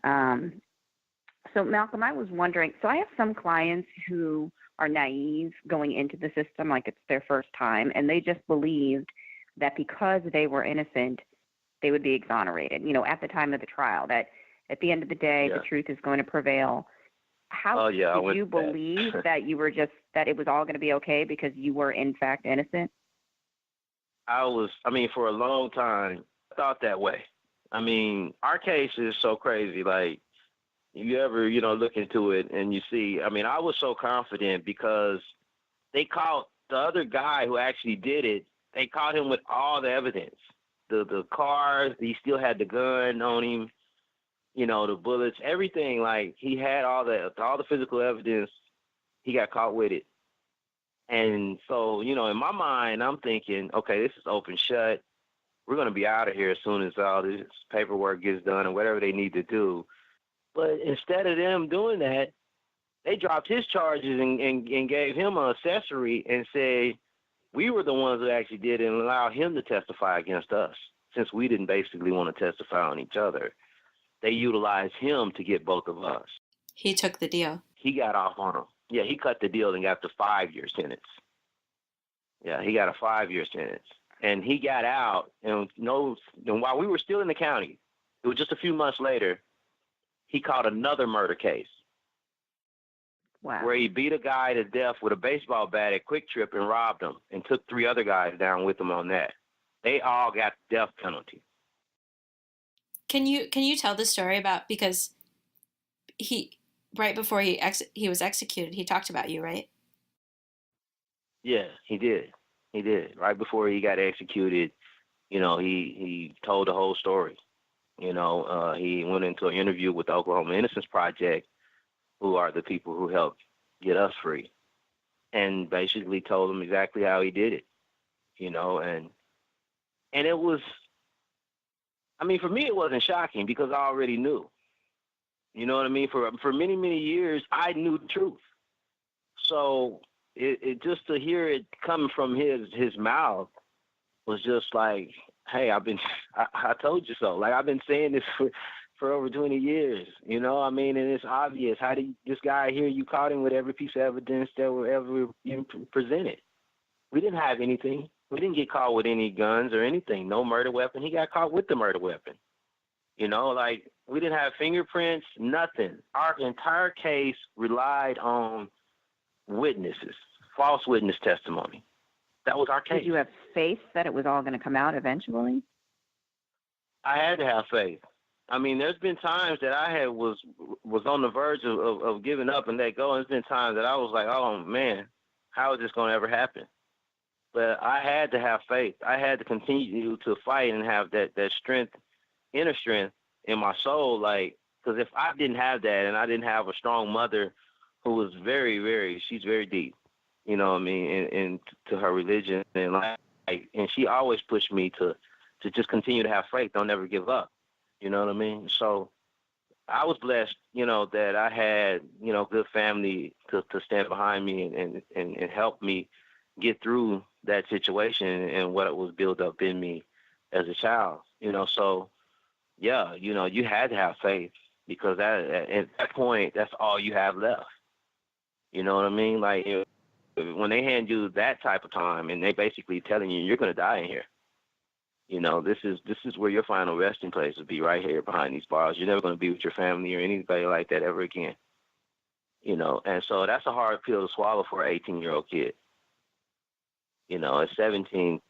So Malcolm, I was wondering, so I have some clients who are naive going into the system, like it's their first time, and they just believed that because they were innocent, they would be exonerated, at the time of the trial, that at the end of the day, the truth is going to prevail. How did you believe that you were that it was all going to be okay because you were in fact innocent? For a long time, I thought that way. Our case is so crazy. Like, you ever, look into it and you see, I was so confident because they caught the other guy who actually did it. They caught him with all the evidence, the cars, he still had the gun on him, the bullets, everything. Like, he had all the physical evidence. He got caught with it. And so, in my mind, I'm thinking, okay, this is open shut. We're going to be out of here as soon as all this paperwork gets done and whatever they need to do. But instead of them doing that, they dropped his charges and gave him an accessory and said, we were the ones who actually did it, and allowed him to testify against us, since we didn't basically want to testify on each other. They utilized him to get both of us. He took the deal. He got off on him. Yeah, he cut the deal and got the 5-year sentence. Yeah, he got a 5-year sentence. And he got out, and while we were still in the county, it was just a few months later, he caught another murder case. Wow. Where he beat a guy to death with a baseball bat at Quick Trip and robbed him, and took 3 other guys down with him on that. They all got the death penalty. Can you tell the story about, because right before he was executed, he talked about you, right? Yeah, he did. He did. Right before he got executed, he told the whole story. He went into an interview with the Oklahoma Innocence Project, who are the people who helped get us free, and basically told them exactly how he did it. And it was, for me, it wasn't shocking because I already knew. You know what I mean? For many, many years, I knew the truth. So it just to hear it coming from his mouth was just like, hey, I told you so. Like, I've been saying this for over 20 years, and it's obvious. How did this guy here, you caught him with every piece of evidence that were ever presented. We didn't have anything. We didn't get caught with any guns or anything. No murder weapon. He got caught with the murder weapon. We didn't have fingerprints, nothing. Our entire case relied on witnesses, false witness testimony. That was our case. Did you have faith that it was all going to come out eventually? I had to have faith. There's been times that I was on the verge of giving up and let go. And there's been times that I was like, oh, man, how is this going to ever happen? But I had to have faith. I had to continue to fight and have that strength, inner strength in my soul. Like, because if I didn't have that and I didn't have a strong mother who was she's very deep, into her religion. And she always pushed me to just continue to have faith. Don't ever give up. You know what I mean? So I was blessed, that I had, good family to stand behind me and help me get through that situation and what it was built up in me as a child, So, yeah, you had to have faith, because at that point, that's all you have left. You know what I mean? Like, when they hand you that type of time and they basically telling you you're going to die in here, this is where your final resting place would be, right here behind these bars. You're never going to be with your family or anybody like that ever again. And so that's a hard pill to swallow for an 18-year-old kid. At 17,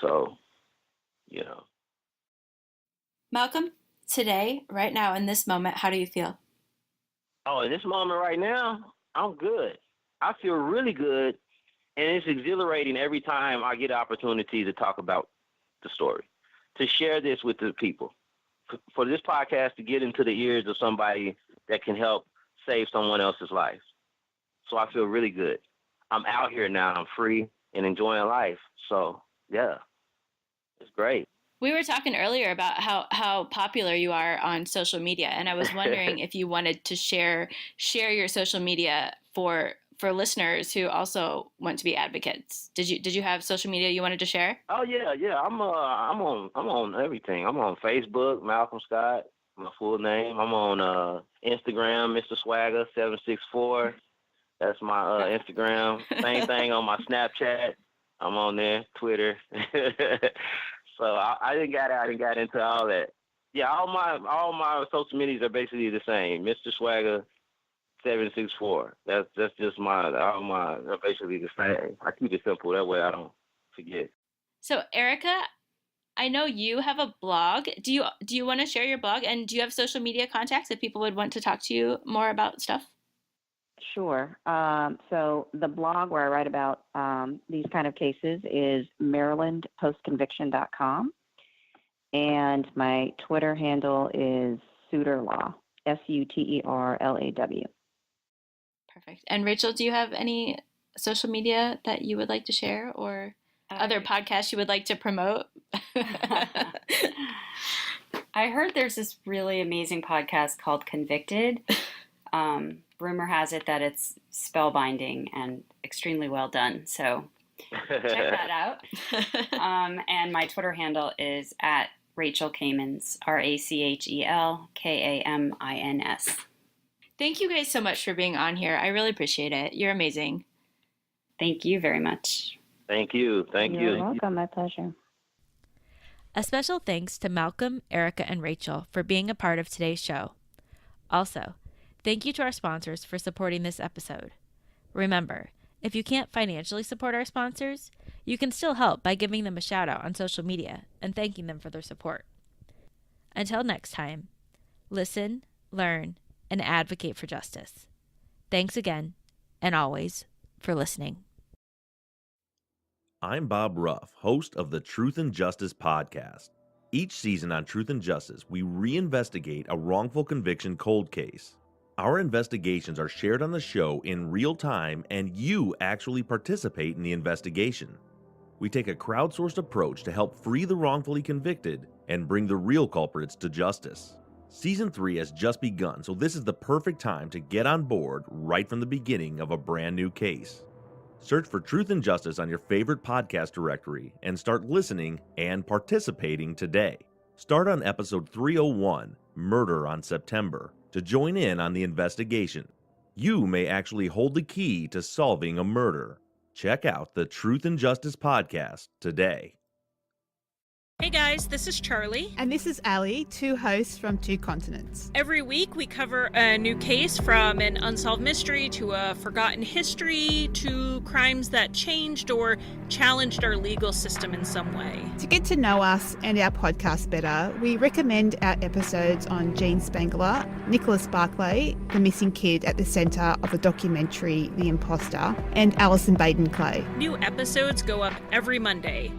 so, Malcolm, today, right now, in this moment, how do you feel? Oh, in this moment right now, I'm good. I feel really good, and it's exhilarating every time I get an opportunity to talk about the story, to share this with the people, for this podcast to get into the ears of somebody that can help save someone else's life. So I feel really good. I'm out here now. I'm free and enjoying life. So, yeah, it's great. We were talking earlier about how popular you are on social media, and I was wondering if you wanted to share your social media for listeners who also want to be advocates. Did you have social media you wanted to share? Oh yeah. I'm on everything. I'm on Facebook, Malcolm Scott, my full name. I'm on Instagram, Mr. Swagger 764. That's my Instagram. Same thing on my Snapchat. I'm on there. Twitter. So I didn't got into all that. Yeah, all my social medias are basically the same. Mr. Swagger 764. That's just all my are basically the same. I keep it simple, that way I don't forget. So Erica, I know you have a blog. Do you want to share your blog, and do you have social media contacts if people would want to talk to you more about stuff? Sure. So the blog where I write about these kind of cases is marylandpostconviction.com, and my Twitter handle is Suterlaw, SUTERLAW. Perfect. And Rachel, do you have any social media that you would like to share, or other podcasts you would like to promote? I heard there's this really amazing podcast called Convicted. Rumor has it that it's spellbinding and extremely well done. So check that out. And my Twitter handle is at Rachel Kamins, RACHELKAMINS. Thank you guys so much for being on here. I really appreciate it. You're amazing. Thank you very much. Thank you. You're welcome. My pleasure. A special thanks to Malcolm, Erica, and Rachel for being a part of today's show. Also, thank you to our sponsors for supporting this episode. Remember, if you can't financially support our sponsors, you can still help by giving them a shout out on social media and thanking them for their support. Until next time, listen, learn, and advocate for justice. Thanks again, and always, for listening. I'm Bob Ruff, host of the Truth and Justice podcast. Each season on Truth and Justice, we reinvestigate a wrongful conviction cold case. Our investigations are shared on the show in real time, and you actually participate in the investigation. We take a crowdsourced approach to help free the wrongfully convicted and bring the real culprits to justice. Season 3 has just begun, so this is the perfect time to get on board right from the beginning of a brand new case. Search for Truth and Justice on your favorite podcast directory and start listening and participating today. Start on episode 301, Murder on September, to join in on the investigation. You may actually hold the key to solving a murder. Check out the Truth and Justice podcast today. Hey guys, this is Charlie. And this is Ali, two hosts from two continents. Every week we cover a new case, from an unsolved mystery to a forgotten history to crimes that changed or challenged our legal system in some way. To get to know us and our podcast better, we recommend our episodes on Gene Spangler, Nicholas Barclay, the missing kid at the centre of the documentary The Imposter, and Alison Baden-Clay. New episodes go up every Monday.